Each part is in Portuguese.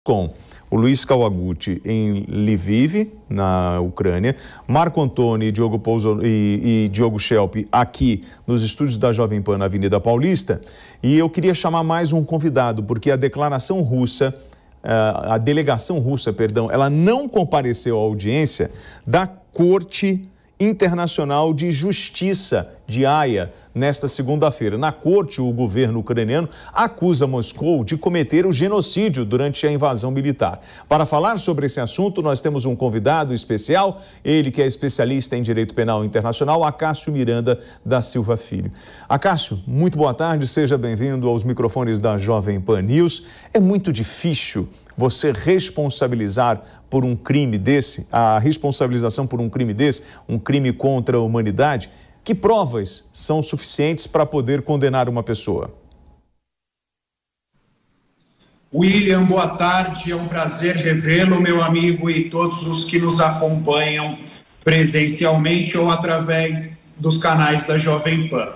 com o Luiz Kawaguchi em Lviv, na Ucrânia, Marco Antônio e Diogo Schelp aqui nos estúdios da Jovem Pan na Avenida Paulista. E eu queria chamar mais um convidado, porque a delegação russa, ela não compareceu à audiência da Corte Internacional de Justiça de Haia nesta segunda-feira. Na corte, o governo ucraniano acusa Moscou de cometer o genocídio durante a invasão militar. Para falar sobre esse assunto, nós temos um convidado especial, ele que é especialista em direito penal internacional, Acácio Miranda da Silva Filho. Acácio, muito boa tarde, seja bem-vindo aos microfones da Jovem Pan News. É muito difícil você responsabilizar por um crime desse, a responsabilização por um crime desse, um crime contra a humanidade. Que provas são suficientes para poder condenar uma pessoa? William, boa tarde. É um prazer revê-lo, meu amigo, e todos os que nos acompanham presencialmente ou através dos canais da Jovem Pan.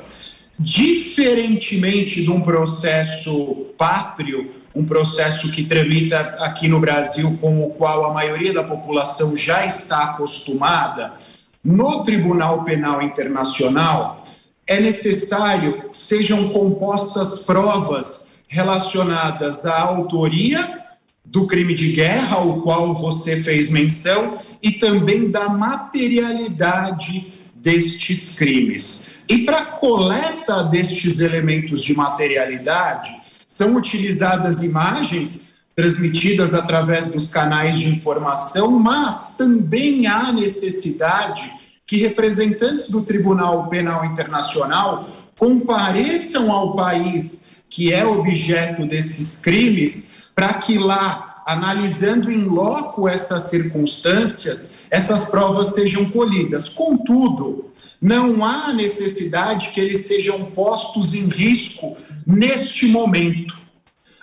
Diferentemente de um processo pátrio, um processo que tramita aqui no Brasil, com o qual a maioria da população já está acostumada, no Tribunal Penal Internacional é necessário que sejam compostas provas relacionadas à autoria do crime de guerra, ao qual você fez menção, e também da materialidade destes crimes. E para a coleta destes elementos de materialidade, são utilizadas imagens transmitidas através dos canais de informação, mas também há necessidade que representantes do Tribunal Penal Internacional compareçam ao país que é objeto desses crimes, para que lá, analisando em loco essas circunstâncias, essas provas sejam colhidas. Contudo, não há necessidade que eles sejam postos em risco neste momento.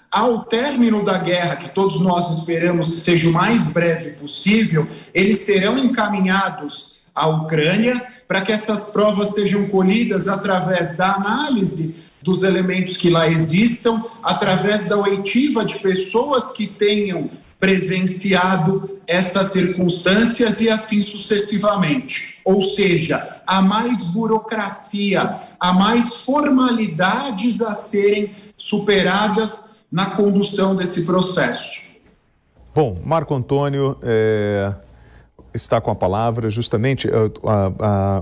Ao término da guerra, que todos nós esperamos que seja o mais breve possível, eles serão encaminhados à Ucrânia para que essas provas sejam colhidas através da análise dos elementos que lá existam, através da oitiva de pessoas que tenham presenciado essas circunstâncias e assim sucessivamente. Ou seja, há mais burocracia, há mais formalidades a serem superadas na condução desse processo. Bom, Marco Antônio está com a palavra. Justamente,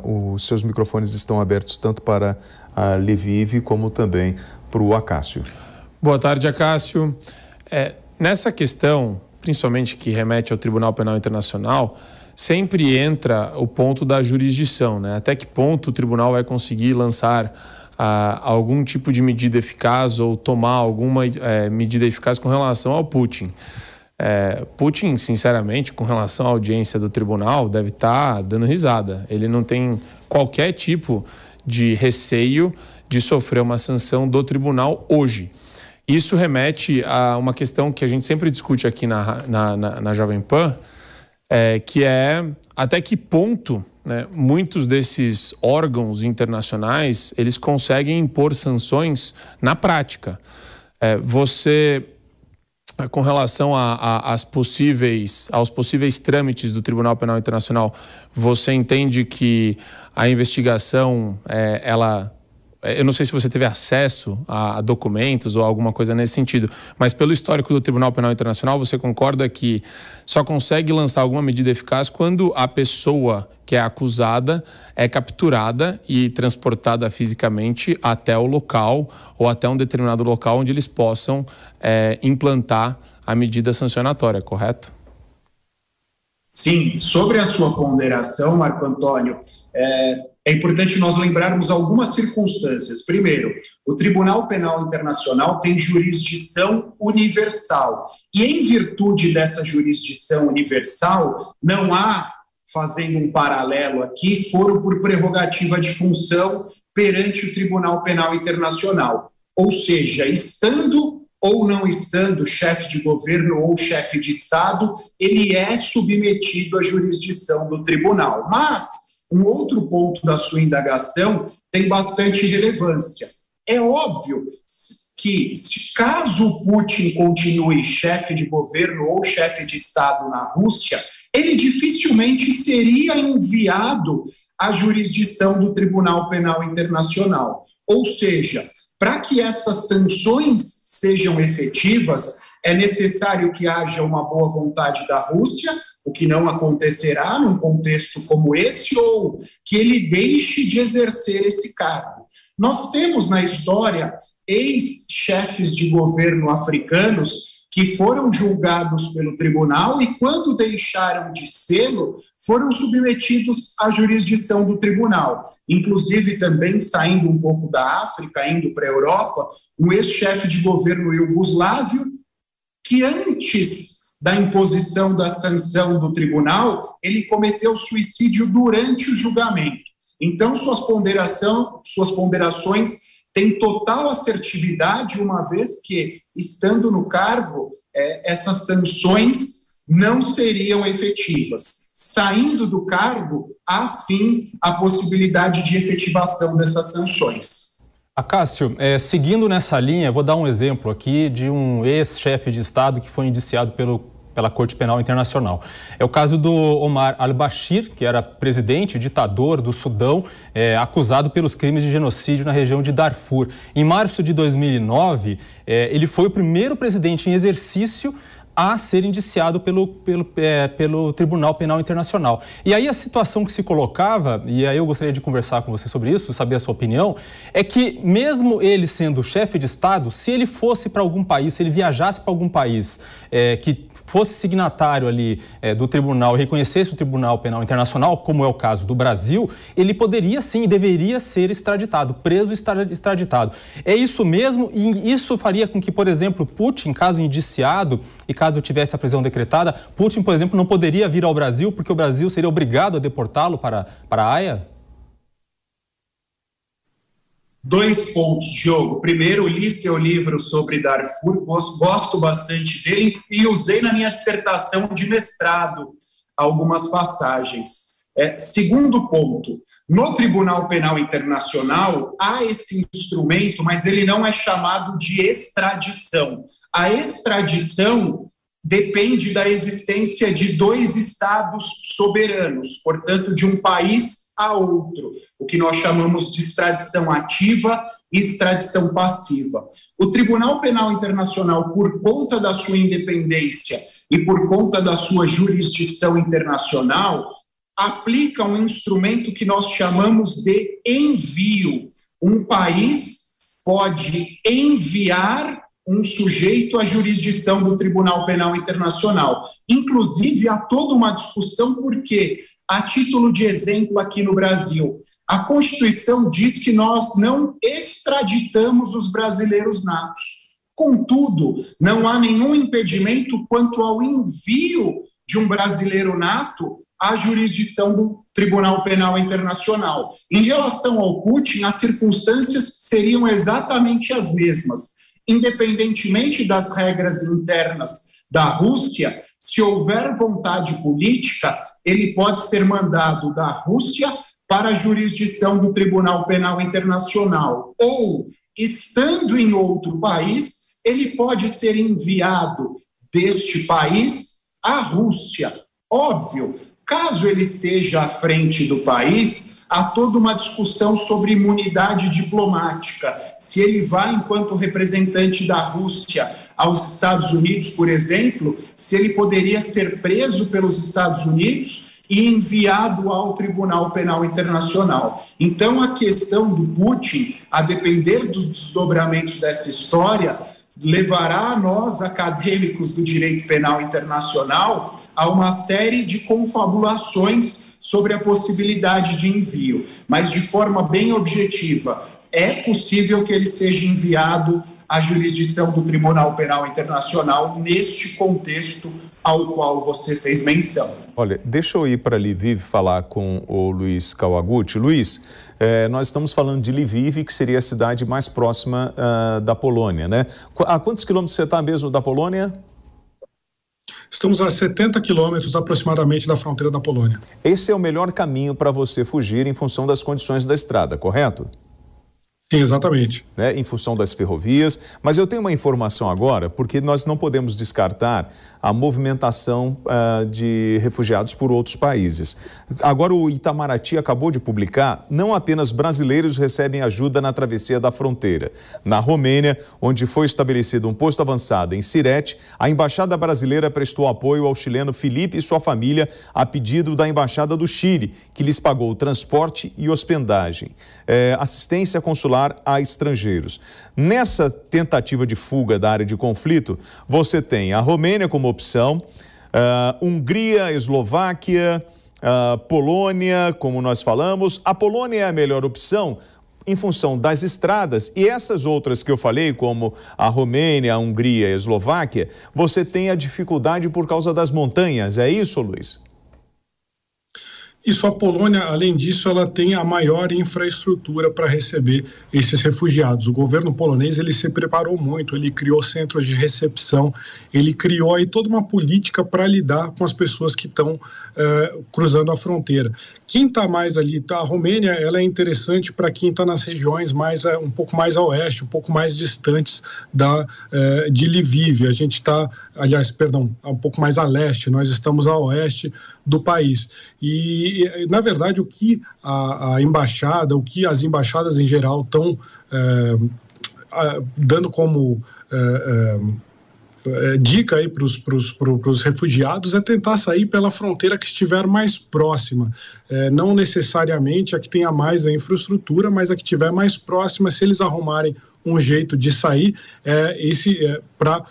os seus microfones estão abertos tanto para a Lviv como também para o Acácio. Boa tarde, Acácio. Nessa questão, principalmente que remete ao Tribunal Penal Internacional, sempre entra o ponto da jurisdição, né? Até que ponto o tribunal vai conseguir lançar algum tipo de medida eficaz ou tomar alguma medida eficaz com relação ao Putin. Putin, sinceramente, com relação à audiência do tribunal, deve estar dando risada. Ele não tem qualquer tipo de receio de sofrer uma sanção do tribunal hoje. Isso remete a uma questão que a gente sempre discute aqui na Jovem Pan, que é até que ponto, né, muitos desses órgãos internacionais, eles conseguem impor sanções na prática. Você, com relação aos possíveis trâmites do Tribunal Penal Internacional, você entende que a investigação, eu não sei se você teve acesso a documentos ou alguma coisa nesse sentido, mas pelo histórico do Tribunal Penal Internacional, você concorda que só consegue lançar alguma medida eficaz quando a pessoa que é acusada é capturada e transportada fisicamente até o local ou até um determinado local onde eles possam implantar a medida sancionatória, correto? Sim, sobre a sua ponderação, Marco Antônio, é importante nós lembrarmos algumas circunstâncias. Primeiro, o Tribunal Penal Internacional tem jurisdição universal. E em virtude dessa jurisdição universal, não há, fazendo um paralelo aqui, foro por prerrogativa de função perante o Tribunal Penal Internacional. Ou seja, estando ou não estando chefe de governo ou chefe de Estado, ele é submetido à jurisdição do tribunal. Mas um outro ponto da sua indagação tem bastante relevância. É óbvio que, caso o Putin continue chefe de governo ou chefe de Estado na Rússia, ele dificilmente seria enviado à jurisdição do Tribunal Penal Internacional. Ou seja, para que essas sanções sejam efetivas, é necessário que haja uma boa vontade da Rússia, o que não acontecerá num contexto como esse, ou que ele deixe de exercer esse cargo. Nós temos na história ex-chefes de governo africanos que foram julgados pelo tribunal e, quando deixaram de sê-lo, foram submetidos à jurisdição do tribunal. Inclusive, também saindo um pouco da África, indo para a Europa, um ex-chefe de governo iugoslávio que, antes da imposição da sanção do tribunal, ele cometeu suicídio durante o julgamento. Então, suas ponderações têm total assertividade, uma vez que, estando no cargo, essas sanções não seriam efetivas. Saindo do cargo, há sim a possibilidade de efetivação dessas sanções. Cássio, seguindo nessa linha, vou dar um exemplo aqui de um ex-chefe de Estado que foi indiciado pela Corte Penal Internacional. É o caso do Omar al-Bashir, que era presidente, ditador do Sudão, acusado pelos crimes de genocídio na região de Darfur. Em março de 2009, ele foi o primeiro presidente em exercício a ser indiciado pelo Tribunal Penal Internacional. E aí a situação que se colocava, e aí eu gostaria de conversar com você sobre isso, saber a sua opinião, é que mesmo ele sendo chefe de Estado, se ele fosse para algum país, se ele viajasse para algum país que fosse signatário ali do tribunal e reconhecesse o Tribunal Penal Internacional, como é o caso do Brasil, ele poderia sim e deveria ser extraditado, preso e extraditado. É isso mesmo? E isso faria com que, por exemplo, Putin, caso indiciado e caso tivesse a prisão decretada, Putin, por exemplo, não poderia vir ao Brasil porque o Brasil seria obrigado a deportá-lo para a Haia? 2 pontos, Diogo. Primeiro, li seu livro sobre Darfur, gosto bastante dele e usei na minha dissertação de mestrado algumas passagens. Segundo ponto, no Tribunal Penal Internacional há esse instrumento, mas ele não é chamado de extradição. A extradição depende da existência de 2 estados soberanos, portanto, de um país a outro, o que nós chamamos de extradição ativa e extradição passiva. O Tribunal Penal Internacional, por conta da sua independência e por conta da sua jurisdição internacional, aplica um instrumento que nós chamamos de envio. Um país pode enviar um sujeito à jurisdição do Tribunal Penal Internacional. Inclusive, há toda uma discussão porque, a título de exemplo aqui no Brasil, a Constituição diz que nós não extraditamos os brasileiros natos. Contudo, não há nenhum impedimento quanto ao envio de um brasileiro nato à jurisdição do Tribunal Penal Internacional. Em relação ao Putin, as circunstâncias seriam exatamente as mesmas. Independentemente das regras internas da Rússia, se houver vontade política, ele pode ser mandado da Rússia para a jurisdição do Tribunal Penal Internacional. Ou, estando em outro país, ele pode ser enviado deste país à Rússia. Óbvio, caso ele esteja à frente do país, há toda uma discussão sobre imunidade diplomática. Se ele vai, enquanto representante da Rússia, aos Estados Unidos, por exemplo, se ele poderia ser preso pelos Estados Unidos e enviado ao Tribunal Penal Internacional. Então, a questão do Putin, a depender dos desdobramentos dessa história, levará a nós, acadêmicos do direito penal internacional, a uma série de confabulações sobre a possibilidade de envio. Mas, de forma bem objetiva, é possível que ele seja enviado à jurisdição do Tribunal Penal Internacional neste contexto ao qual você fez menção. Olha, deixa eu ir para Lviv falar com o Luiz Kawaguchi. Luiz, nós estamos falando de Lviv, que seria a cidade mais próxima da Polônia, né? A quantos quilômetros você está mesmo da Polônia? Estamos a 70 quilômetros aproximadamente da fronteira da Polônia. Esse é o melhor caminho para você fugir em função das condições da estrada, correto? Sim, exatamente. Né, em função das ferrovias, mas eu tenho uma informação agora, porque nós não podemos descartar a movimentação de refugiados por outros países. Agora o Itamaraty acabou de publicar, não apenas brasileiros recebem ajuda na travessia da fronteira. Na Romênia, onde foi estabelecido um posto avançado em Sirete, a Embaixada Brasileira prestou apoio ao chileno Felipe e sua família a pedido da Embaixada do Chile, que lhes pagou transporte e hospedagem. Assistência consular a estrangeiros. Nessa tentativa de fuga da área de conflito, você tem a Romênia como opção, Hungria, Eslováquia, Polônia, como nós falamos. A Polônia é a melhor opção em função das estradas, e essas outras que eu falei, como a Romênia, a Hungria e a Eslováquia, você tem a dificuldade por causa das montanhas. É isso, Luiz? Isso, a Polônia, além disso, ela tem a maior infraestrutura para receber esses refugiados. O governo polonês, ele se preparou muito, ele criou centros de recepção, ele criou aí toda uma política para lidar com as pessoas que estão cruzando a fronteira. Quem está mais ali, a Romênia, ela é interessante para quem está nas regiões um pouco mais a oeste, um pouco mais distantes de Lviv. A gente está, um pouco mais a leste, nós estamos a oeste do país. E, na verdade, o que a embaixada, o que as embaixadas em geral estão dando como dica aí para os refugiados é tentar sair pela fronteira que estiver mais próxima. Não necessariamente a que tenha mais a infraestrutura, mas a que estiver mais próxima. Se eles arrumarem um jeito de sair, para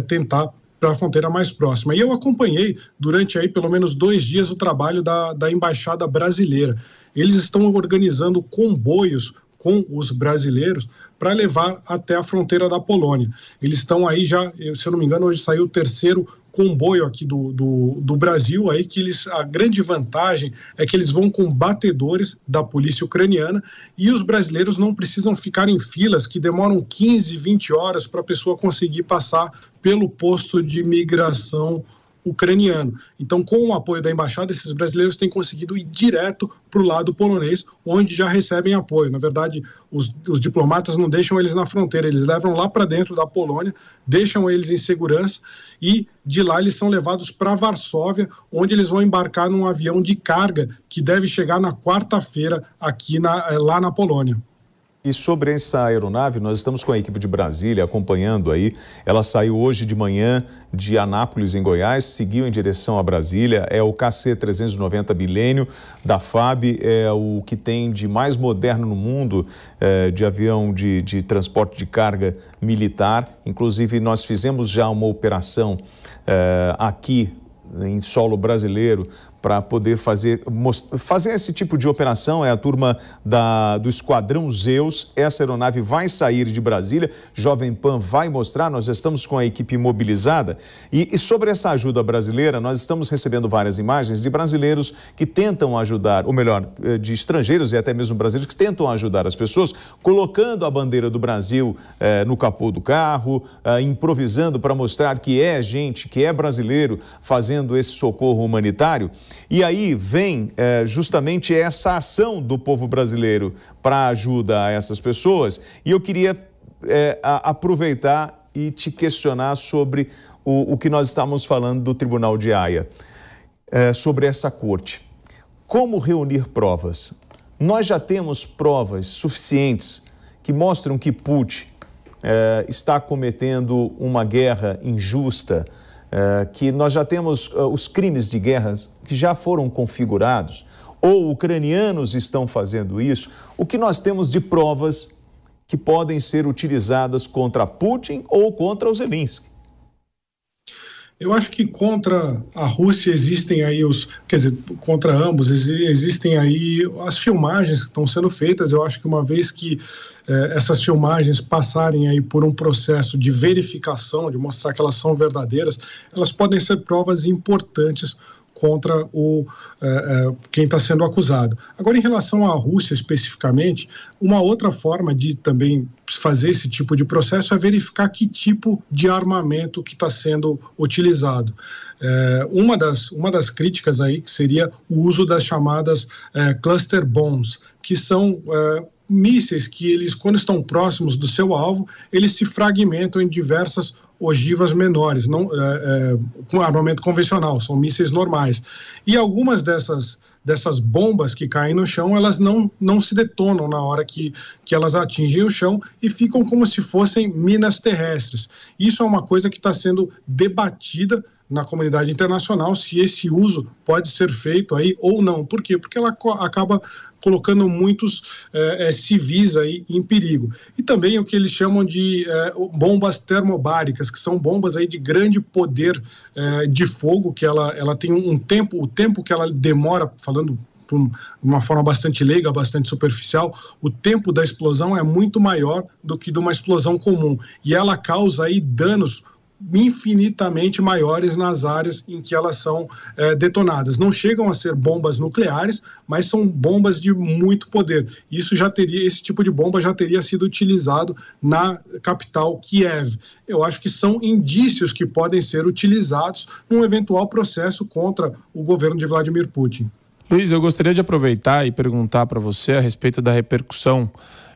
tentar para a fronteira mais próxima. E eu acompanhei durante aí pelo menos 2 dias o trabalho da Embaixada Brasileira. Eles estão organizando comboios com os brasileiros para levar até a fronteira da Polônia. Eles estão aí já, se eu não me engano, hoje saiu o 3º comboio aqui do Brasil, aí que a grande vantagem é que eles vão com batedores da polícia ucraniana e os brasileiros não precisam ficar em filas que demoram 15, 20 horas para a pessoa conseguir passar pelo posto de imigração ucraniano. Então, com o apoio da embaixada, esses brasileiros têm conseguido ir direto para o lado polonês, onde já recebem apoio. Na verdade, os diplomatas não deixam eles na fronteira, eles levam lá para dentro da Polônia, deixam eles em segurança e de lá eles são levados para Varsóvia, onde eles vão embarcar num avião de carga que deve chegar na quarta-feira aqui lá na Polônia. E sobre essa aeronave, nós estamos com a equipe de Brasília acompanhando aí. Ela saiu hoje de manhã de Anápolis, em Goiás, seguiu em direção a Brasília. É o KC-390 Milênio da FAB, é o que tem de mais moderno no mundo de avião de transporte de carga militar. Inclusive, nós fizemos já uma operação aqui em solo brasileiro para poder fazer esse tipo de operação. É a turma do Esquadrão Zeus. Essa aeronave vai sair de Brasília, Jovem Pan vai mostrar, nós já estamos com a equipe mobilizada. E sobre essa ajuda brasileira, nós estamos recebendo várias imagens de brasileiros que tentam ajudar, ou melhor, de estrangeiros e até mesmo brasileiros que tentam ajudar as pessoas, colocando a bandeira do Brasil no capô do carro, improvisando para mostrar que é gente, que é brasileiro, fazendo esse socorro humanitário. E aí vem justamente essa ação do povo brasileiro para ajuda a essas pessoas. E eu queria aproveitar e te questionar sobre o que nós estávamos falando do Tribunal de Haia, sobre essa corte. Como reunir provas? Nós já temos provas suficientes que mostram que Putin está cometendo uma guerra injusta, que nós já temos os crimes de guerras que já foram configurados, ou ucranianos estão fazendo isso. O que nós temos de provas que podem ser utilizadas contra Putin ou contra o Zelensky? Eu acho que contra a Rússia existem aí contra ambos existem aí as filmagens que estão sendo feitas. Eu acho que uma vez que essas filmagens passarem aí por um processo de verificação, de mostrar que elas são verdadeiras, elas podem ser provas importantes contra quem está sendo acusado. Agora, em relação à Rússia especificamente, uma outra forma de também fazer esse tipo de processo é verificar que tipo de armamento que está sendo utilizado. Uma das críticas aí que seria o uso das chamadas cluster bombs, que são mísseis que eles, quando estão próximos do seu alvo, eles se fragmentam em diversas ogivas menores, não com armamento convencional, são mísseis normais. E algumas dessas bombas que caem no chão, elas não se detonam na hora que elas atingem o chão e ficam como se fossem minas terrestres. Isso é uma coisa que está sendo debatida na comunidade internacional, se esse uso pode ser feito aí ou não. Por quê? Porque ela acaba colocando muitos civis aí em perigo. E também o que eles chamam de bombas termobáricas, que são bombas aí de grande poder de fogo, que ela tem o tempo que ela demora, falando de uma forma bastante leiga, bastante superficial, o tempo da explosão é muito maior do que de uma explosão comum. E ela causa aí danos infinitamente maiores nas áreas em que elas são detonadas. Não chegam a ser bombas nucleares, mas são bombas de muito poder. Esse tipo de bomba já teria sido utilizado na capital Kiev. Eu acho que são indícios que podem ser utilizados num eventual processo contra o governo de Vladimir Putin. Luiz, eu gostaria de aproveitar e perguntar para você a respeito da repercussão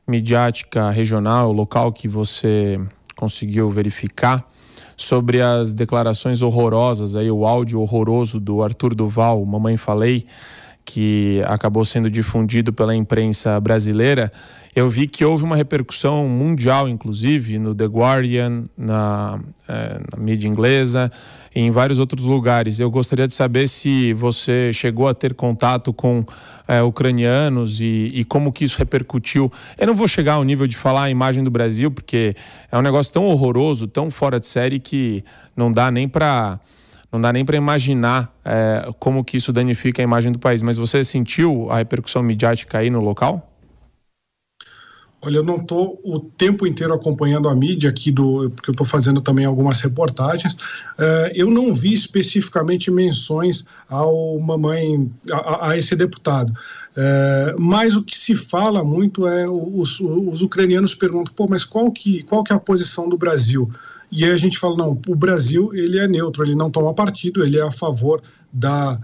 midiática regional, local que você conseguiu verificar sobre as declarações horrorosas, aí, o áudio horroroso do Arthur Duval, Mamãe Falei, que acabou sendo difundido pela imprensa brasileira. Eu vi que houve uma repercussão mundial, inclusive, no The Guardian, na mídia inglesa e em vários outros lugares. Eu gostaria de saber se você chegou a ter contato com ucranianos e como que isso repercutiu. Eu não vou chegar ao nível de falar a imagem do Brasil, porque é um negócio tão horroroso, tão fora de série, que não dá nem para imaginar como que isso danifica a imagem do país. Mas você sentiu a repercussão midiática aí no local? Olha, eu não estou o tempo inteiro acompanhando a mídia aqui, porque eu estou fazendo também algumas reportagens. Eu não vi especificamente menções a esse deputado. Mas o que se fala muito os ucranianos perguntam, mas qual que é a posição do Brasil? E aí a gente fala, não, o Brasil ele é neutro, ele não toma partido, ele é a favor da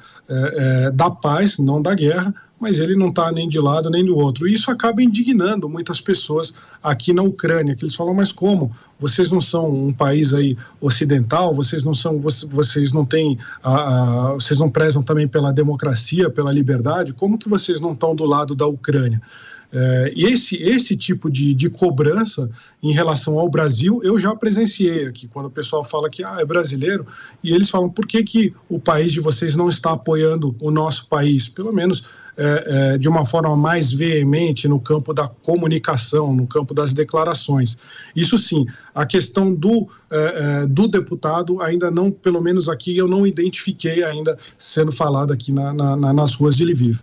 paz, não da guerra, mas ele não está nem de lado nem do outro. E isso acaba indignando muitas pessoas aqui na Ucrânia, que eles falam, mas como? Vocês não são um país aí ocidental, vocês não prezam também pela democracia, pela liberdade, como que vocês não estão do lado da Ucrânia? E esse tipo de cobrança em relação ao Brasil, eu já presenciei aqui, quando o pessoal fala que é brasileiro, e eles falam, por que o país de vocês não está apoiando o nosso país? Pelo menos de uma forma mais veemente no campo da comunicação, no campo das declarações. Isso sim, a questão do deputado ainda não, pelo menos aqui, eu não identifiquei ainda sendo falado aqui nas ruas de Lviv.